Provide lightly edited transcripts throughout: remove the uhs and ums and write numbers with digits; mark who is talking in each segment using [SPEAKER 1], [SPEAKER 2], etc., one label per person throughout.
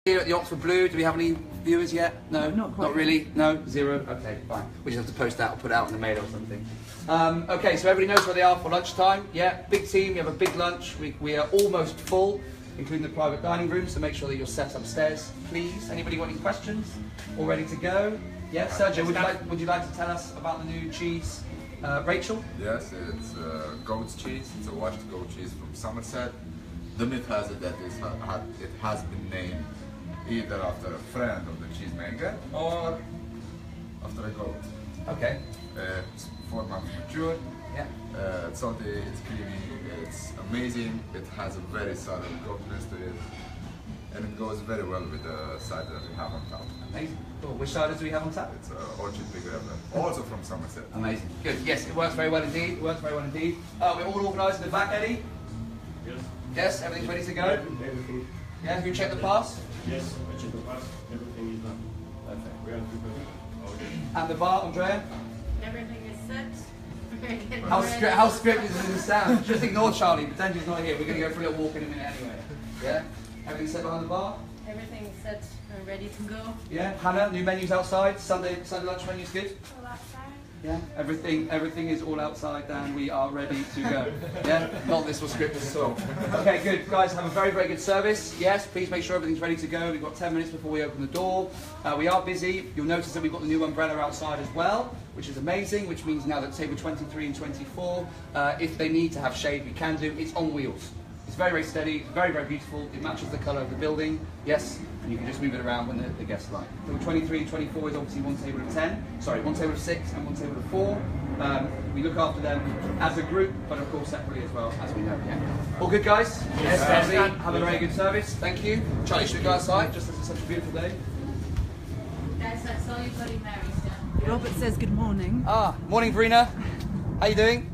[SPEAKER 1] Here at the Oxford Blue, do we have any viewers yet? No,
[SPEAKER 2] not quite.
[SPEAKER 1] Not really? No? Zero? Okay, fine. We just have to post that or put it out in the mail or something. Okay, so everybody knows where they are for lunchtime. Yeah, big team, you have a big lunch. We are almost full, including the private dining room, so make sure that you're set upstairs, please. Anybody got any questions? All ready to go? Yeah, Sergio, would you like to tell us about the new cheese? Rachel?
[SPEAKER 3] Yes, it's goat's cheese. It's a washed goat cheese from Somerset. The myth has it that it has been named either after a friend of the cheesemaker or after a goat.
[SPEAKER 1] Okay.
[SPEAKER 3] It's 4 months mature.
[SPEAKER 1] Yeah.
[SPEAKER 3] It's salty, it's creamy, it's amazing. It has a very subtle goatness to it. And it goes very well with the cider that we have on top.
[SPEAKER 1] Amazing. Cool. Which ciders do we have on tap?
[SPEAKER 3] It's Orchard Big Rebel, also from Somerset.
[SPEAKER 1] Amazing. Good. Yes, it works very well indeed. It works very well indeed. We're all organised in the back, Eddie?
[SPEAKER 4] Yes.
[SPEAKER 1] Yes, everything's ready to go?
[SPEAKER 4] Everything.
[SPEAKER 1] Yeah, have you checked the pass?
[SPEAKER 4] Yes, I checked the pass. Everything is done.
[SPEAKER 1] Perfect.
[SPEAKER 4] We are prepared.
[SPEAKER 1] And the bar, Andrea?
[SPEAKER 5] Everything is set.
[SPEAKER 1] How scripted does this sound? Just ignore Charlie, pretend he's not here. We're going to go for a little walk in a minute anyway. Yeah? Everything set behind the bar?
[SPEAKER 5] Everything is set and ready to go.
[SPEAKER 1] Yeah? Hannah, new menus outside? Sunday lunch menu's good?
[SPEAKER 5] All outside.
[SPEAKER 1] Yeah? Everything is all outside and we are ready to go. Yeah? Not this was scripted at all. Okay, good. Guys, have a very, very good service. Yes, please make sure everything's ready to go. We've got 10 minutes before we open the door. We are busy. You'll notice that we've got the new umbrella outside as well, which is amazing, which means now that table 23 and 24, if they need to have shade, we can do. It's on wheels. It's very, very steady, very, very beautiful. It matches the colour of the building, yes, and you can just move it around when the guests like. Table 23 and 24 is obviously one table of 10, sorry, one table of 6 and one table of 4. We look after them as a group, but of course separately as well, as we know, yeah. All good, guys? Yes, have a very good service, thank you. Charlie, should we go outside, just as it's such a beautiful day?
[SPEAKER 5] Guys, I saw you Bloody Marys, yeah?
[SPEAKER 2] Robert says good morning.
[SPEAKER 1] Morning, Verena. How you doing?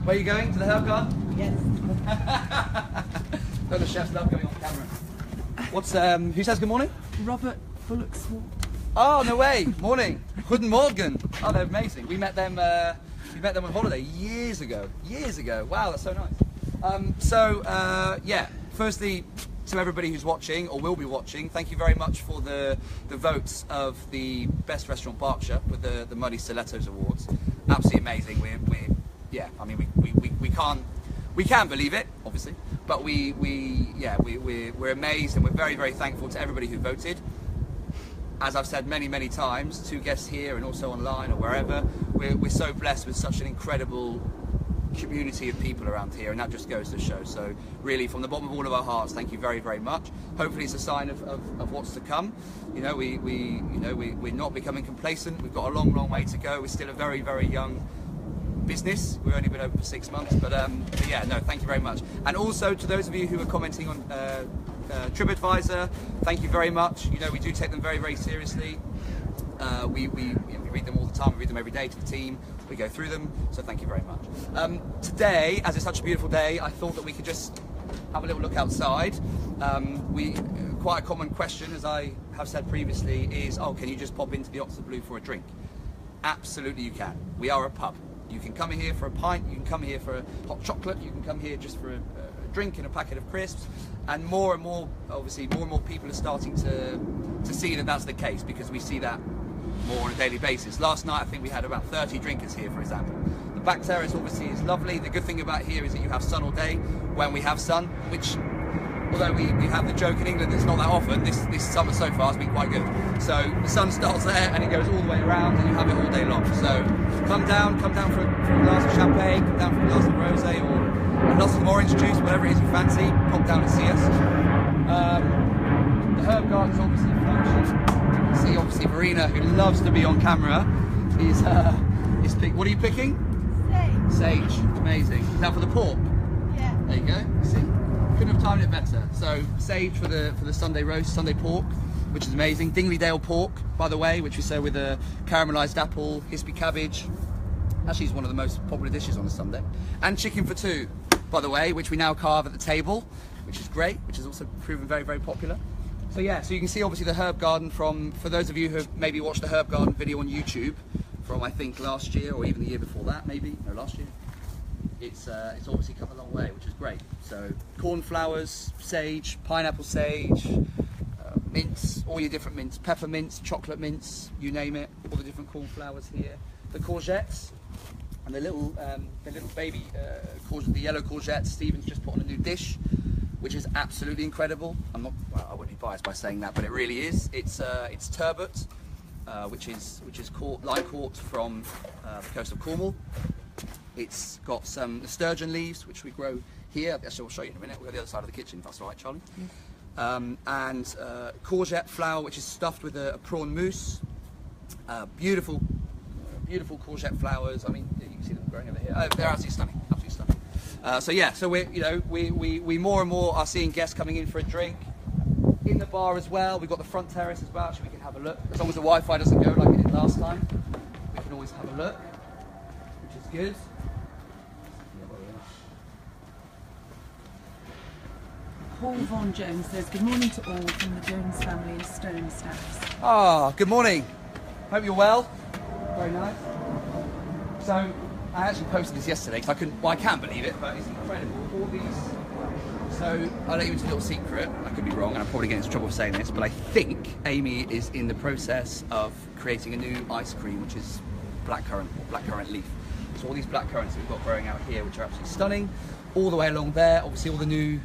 [SPEAKER 1] Where are you going? To the herb garden?
[SPEAKER 2] Yes.
[SPEAKER 1] No, the chefs love going on camera. What's who says good morning?
[SPEAKER 2] Robert Bullockswalk.
[SPEAKER 1] Oh, no way. Morning. Guten Morgen. Oh, they're amazing. We met them on holiday years ago. Wow, that's so nice. Yeah, firstly, to everybody who's watching or will be watching, thank you very much for the votes of the Best Restaurant Berkshire with the Muddy Stilettos Awards. Absolutely amazing. Yeah, I mean, we can't believe it, obviously, but we're amazed and we're very, very thankful to everybody who voted. As I've said many, many times to guests here and also online or wherever, we're so blessed with such an incredible community of people around here, and that just goes to show. So really, from the bottom of all of our hearts, thank you very, very much. Hopefully it's a sign of what's to come. You know, we're not becoming complacent. We've got a long, long way to go. We're still a very, very young business. We've only been open for 6 months, but yeah, no, thank you very much. And also to those of you who are commenting on TripAdvisor, thank you very much. You know, we do take them very, very seriously. We read them all the time. We read them every day to the team. We go through them, so thank you very much. Today, as it's such a beautiful day, I thought that we could just have a little look outside. Quite a common question, as I have said previously, is, oh, can you just pop into the Oxford Blue for a drink? Absolutely you can. We are a pub. You can come here for a pint, you can come here for a hot chocolate, you can come here just for a drink and a packet of crisps, and more, obviously, more and more people are starting to see that that's the case, because we see that more on a daily basis. Last night I think we had about 30 drinkers here, for example. The back terrace obviously is lovely. The good thing about here is that you have sun all day when we have sun, which, although we have the joke in England that's not that often, this summer so far has been quite good. So the sun starts there and it goes all the way around and you have it all day long. So come down for a glass of champagne, come down for a glass of rosé or a glass of orange juice, whatever it is you fancy, pop down and see us. The herb garden's obviously a function. You can see obviously Verena, who loves to be on camera, is picking. What are you picking?
[SPEAKER 5] Sage.
[SPEAKER 1] Sage, amazing. Is that for the pork?
[SPEAKER 5] Yeah.
[SPEAKER 1] There you go, see? Couldn't have timed it better. So sage for the Sunday roast, Sunday pork, which is amazing. Dingley pork, by the way, which we serve with a caramelised apple, hispy cabbage. Actually, it's one of the most popular dishes on a Sunday. And chicken for two, by the way, which we now carve at the table, which is great, which has also proven very, very popular. So yeah, so you can see obviously the herb garden for those of you who have maybe watched the herb garden video on YouTube from I think last year or even the year before that, maybe, no, last year. It's obviously come a long way, which is great. So cornflowers, sage, pineapple sage, your different mints, peppermints, chocolate mints, you name it. All the different cornflowers here. The courgettes and the little baby the yellow courgettes. Stephen's just put on a new dish, which is absolutely incredible. Well, I wouldn't be biased by saying that, but it really is. It's turbot, which is line caught from the coast of Cornwall. It's got some sturgeon leaves, which we grow here. I will show you in a minute. We'll go to the other side of the kitchen, if that's all right, Charlie. And courgette flour, which is stuffed with a prawn mousse. Beautiful courgette flowers. I mean, you can see them growing over here. They're absolutely stunning. Absolutely stunning. So yeah, so we more and more are seeing guests coming in for a drink. In the bar as well, we've got the front terrace as well, so we can have a look. As long as the Wi-Fi doesn't go like it did last time, we can always have a look, which is good.
[SPEAKER 2] Paul Vaughan Jones says, good morning to all from the Jones family and Stone staffs.
[SPEAKER 1] Ah, good morning. Hope you're well. Very nice. So, I actually posted this yesterday because I can't believe it, but it's incredible. All these. So, I'll let you into a little secret. I could be wrong, and I'm probably getting into trouble for saying this, but I think Amy is in the process of creating a new ice cream, which is blackcurrant leaf. So all these blackcurrants that we've got growing out here, which are absolutely stunning, all the way along there. Obviously, all the new.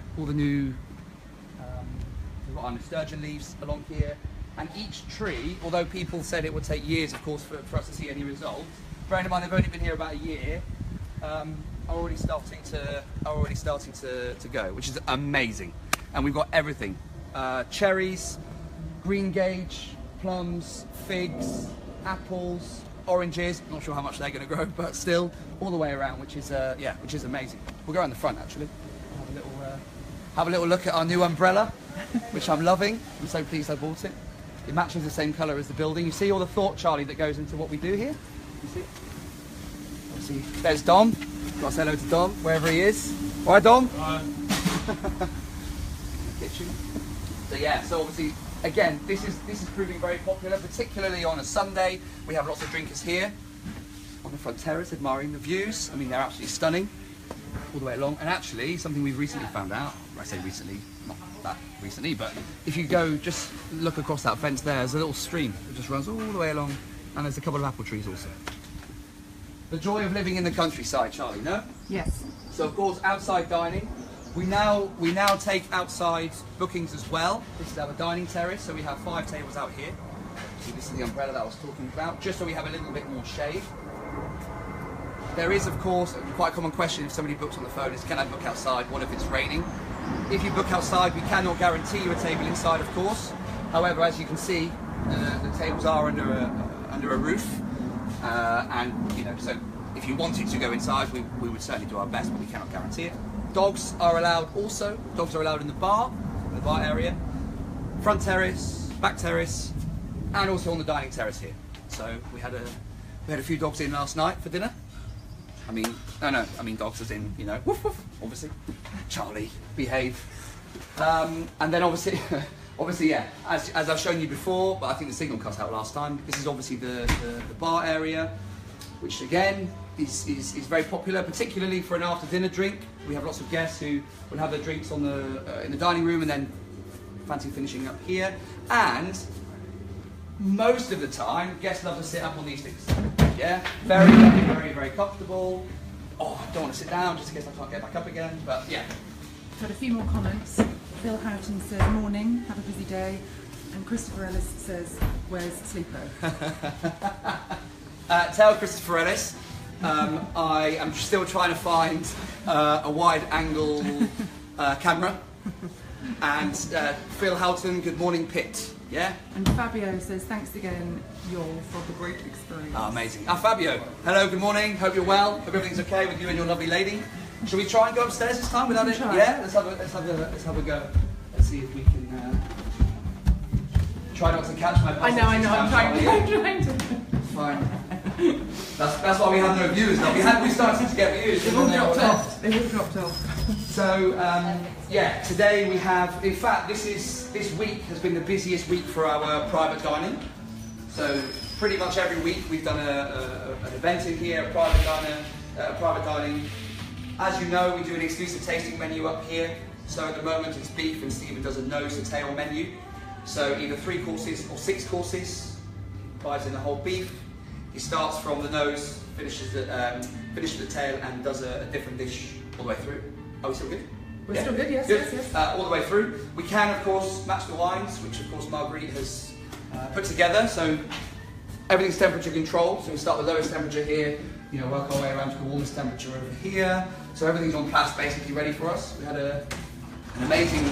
[SPEAKER 1] We've got sturgeon leaves along here, and each tree, although people said it would take years, of course, for us to see any results. Bearing in mind they've only been here about a year, are already starting to go, which is amazing. And we've got everything: cherries, green gage, plums, figs, apples, oranges. Not sure how much they're going to grow, but still, all the way around, which is amazing. We'll go around the front actually. Have a little look at our new umbrella, which I'm loving. I'm so pleased I bought it. It matches the same colour as the building. You see all the thought, Charlie, that goes into what we do here? You see? Obviously, there's Dom. Got to say hello to Dom, wherever he is. All right, Dom?
[SPEAKER 4] Hi.
[SPEAKER 1] Kitchen. So yeah, so obviously, again, this is proving very popular, particularly on a Sunday. We have lots of drinkers here on the front terrace admiring the views. I mean, they're absolutely stunning all the way along. And actually, something we've recently found out, I say recently, not that recently, but if you go just look across that fence there's a little stream that just runs all the way along, and there's a couple of apple trees also. The joy of living in the countryside, Charlie, no?
[SPEAKER 2] Yes.
[SPEAKER 1] So of course, outside dining. We now take outside bookings as well. This is our dining terrace, so we have 5 tables out here. So this is the umbrella that I was talking about, just so we have a little bit more shade. There is, of course, quite a common question if somebody books on the phone is, can I book outside? What if it's raining? If you book outside, we cannot guarantee you a table inside, of course. However, as you can see, the tables are under a roof, and you know, so if you wanted to go inside, we would certainly do our best, but we cannot guarantee it. Dogs are allowed also. Dogs are allowed in the bar area, front terrace, back terrace, and also on the dining terrace here. So we had a few dogs in last night for dinner. I mean dogs as in, you know, woof woof, obviously. Charlie, behave. And then obviously, yeah, as I've shown you before, but I think the signal cut out last time. This is obviously the bar area, which again is very popular, particularly for an after dinner drink. We have lots of guests who will have their drinks in the dining room and then fancy finishing up here. And most of the time, guests love to sit up on these things. Yeah, very, very, very comfortable. Oh, I don't want to sit down just in case I can't get back up again, but yeah.
[SPEAKER 2] Got a few more comments. Phil Houghton says, morning, have a busy day. And Christopher Ellis says, where's Sleepo?
[SPEAKER 1] Tell Christopher Ellis, I am still trying to find a wide angle camera. And Phil Houghton, good morning, Pit. Yeah?
[SPEAKER 2] And Fabio says, thanks again, y'all, for the great experience.
[SPEAKER 1] Oh, amazing. Fabio, hello, good morning. Hope you're well. Hope everything's okay with you and your lovely lady. Shall we try and go upstairs this time without it? Yeah, let's have a go. Let's see if we can try not to catch my.
[SPEAKER 2] I know. I'm trying to.
[SPEAKER 1] Fine. That's why we have no viewers now. We started to get views.
[SPEAKER 2] They've all dropped off.
[SPEAKER 1] So yeah, today we have. In fact, this week has been the busiest week for our private dining. So pretty much every week we've done an event in here, a private dining. As you know, we do an exclusive tasting menu up here. So at the moment it's beef, and Stephen does a nose to tail menu. So either 3 courses or 6 courses, buys in the whole beef. He starts from the nose, finishes the tail, and does a different dish all the way through. Are we still good?
[SPEAKER 2] We're still good, yes, yes.
[SPEAKER 1] All the way through. We can, of course, match the wines, which, of course, Marguerite has put together. So everything's temperature controlled. So we start with lowest temperature here, you know, work our way around to the warmest temperature over here. So everything's on pass, basically ready for us. We had an amazing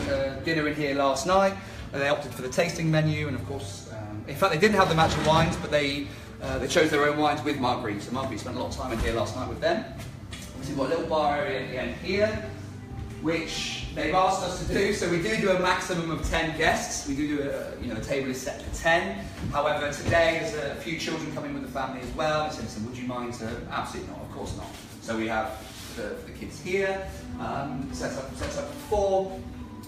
[SPEAKER 1] dinner in here last night. They opted for the tasting menu, and of course, in fact, they didn't have the matching wines, but they chose their own wines with Marguerite. So Marguerite spent a lot of time in here last night with them. Obviously, we've got a little bar area at the end here, which they've asked us to do. So we do a maximum of 10 guests. We do the table is set for 10. However, today there's a few children coming with the family as well. They said, listen, would you mind to? Absolutely not, of course not. So we have for the kids here, sets up for 4.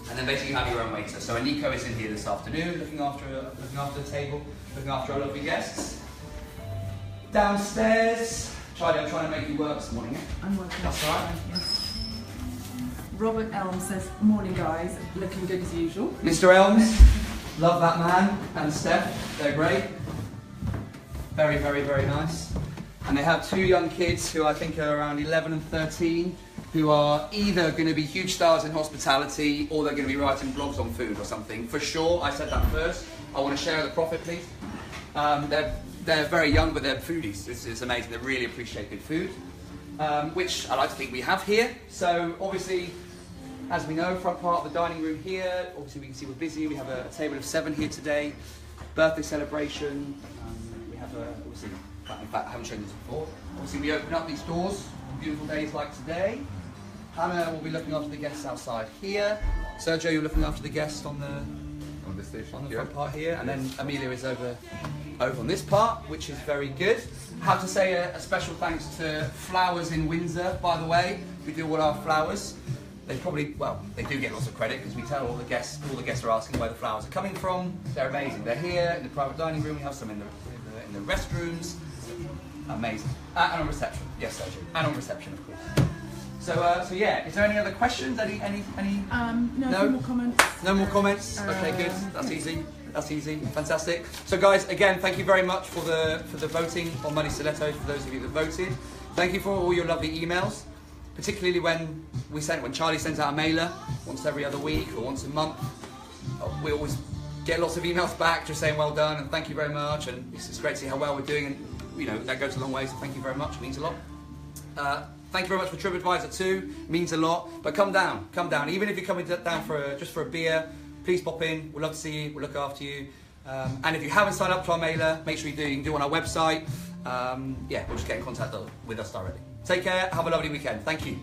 [SPEAKER 1] And then basically you have your own waiter. So Nico is in here this afternoon, looking after the table, looking after our lovely guests. Downstairs, Charlie, I'm trying to make you work this morning.
[SPEAKER 2] I'm working.
[SPEAKER 1] That's all right.
[SPEAKER 2] Yes. Robert Elm says, morning guys, looking good as usual.
[SPEAKER 1] Mr. Elms, love that man, and Steph, they're great. Very, very, very nice. And they have 2 young kids who I think are around 11 and 13, who are either going to be huge stars in hospitality or they're going to be writing blogs on food or something. For sure, I said that first. I want to share the profit, please. They're very young, but they're foodies. It's amazing. They really appreciate good food, which I like to think we have here. So obviously, as we know, front part of the dining room here, obviously we can see we're busy. We have a table of 7 here today. Birthday celebration. We have obviously, in fact, I haven't shown this before. Obviously, we open up these doors on beautiful days like today. Hannah will be looking after the guests outside here. Sergio, you're looking after the guests on the
[SPEAKER 3] station,
[SPEAKER 1] on the front part here, and then Amelia is over on this part, which is very good. I have to say a special thanks to Flowers in Windsor, by the way. We do all our flowers. They probably, well, they do get lots of credit because we tell all the guests are asking where the flowers are coming from. They're amazing. They're here in the private dining room. We have some in the restrooms. Amazing. And on reception. Yes, Sergio. And on reception, of course. So yeah, is there any other questions? Any?
[SPEAKER 2] No more comments.
[SPEAKER 1] No more comments? Okay, good. That's easy. That's easy. Fantastic. So guys, again, thank you very much for the voting on Money Stiletto, for those of you that voted. Thank you for all your lovely emails, particularly when Charlie sends out a mailer once every other week or once a month. We always get lots of emails back just saying well done and thank you very much, and it's great to see how well we're doing, and you know that goes a long way, so thank you very much. It means a lot. Thank you very much for TripAdvisor too. Means a lot. But come down. Even if you're coming down just for a beer, please pop in. We'd love to see you. We'll look after you. And if you haven't signed up to our mailer, make sure you do. You can do it on our website. Yeah, we'll just get in contact with us directly. Take care. Have a lovely weekend. Thank you.